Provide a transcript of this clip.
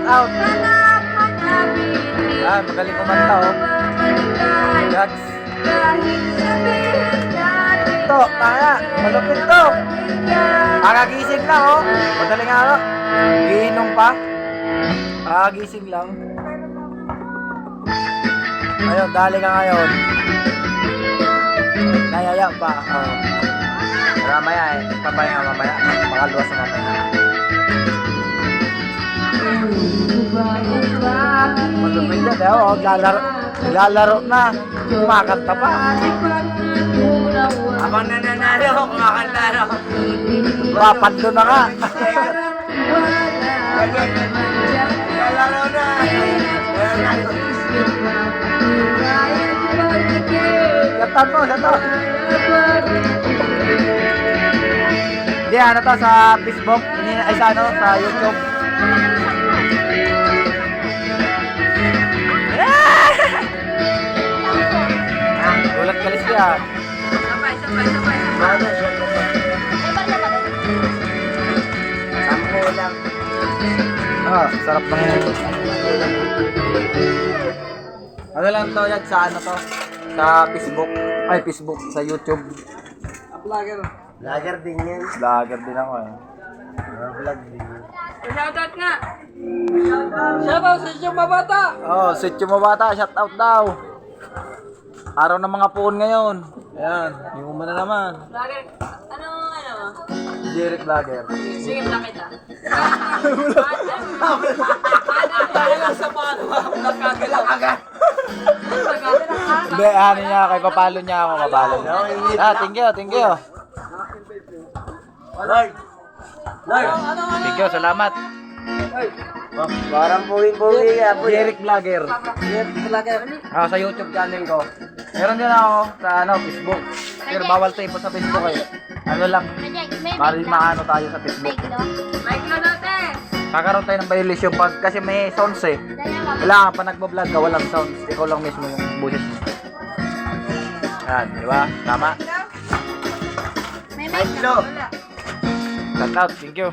out. Ah, magaling kumanta oh. Gods. Ito, tanga. Malupit to. Kakagising lang oh. Madaling araw. Giinom pa. Kakagising lang. Ayun, dali ka ngayon. Nayaya pa. Oh. Pero mamaya eh. Papahinga mamaya. Pakaluwas sa mamaya. Malupit yan eh. Oh, lalaro na. Kumakanta pa. Habang nananalo, kumakanta na. Papando na ka. Lalaro na. Yatan mo, yatan. Hindi, ano to sa Facebook? Ay sa ano, sa YouTube. Gulat kalis niya. Sampo lang. Ah, sarap ng ano lang to yan sa ano to? Sa Facebook. Ay, Facebook. Sa YouTube. Vlogger. Vlogger din yan. Vlogger din ako eh. Vlog din yan. Shoutout nga! Shoutout sa inyong mabata! Oh, Sityo Mabata. Shout out daw. Araw ng mga puon ngayon. Ayan. Yung na naman. Vlogger, ano? Derek Vlogger. Sige, vlog kita. Tayo lang sa paano nakagalaw agad. Hindi, ano niya. Kay papalo niya ako. Papalo niya. Ah, thank you, thank you. Lord! Lord! Thank you, salamat. Parang buwi-buwi ya. Derek Vlogger. Vlogger. Ah, sa YouTube channel ko. Meron din ako sa ano, Facebook. Pero bawal tayo po sa Facebook eh. Ano lang, mari maano tayo sa Facebook. Mike lo natin! Kakaroon tayo ng violation pag kasi may sounds eh. Kailangan pa nagbablog ka, walang sounds. Ikaw lang mismo yung boses mo. Yan, di ba? Tama? May Mike Lo. Shout out, thank you.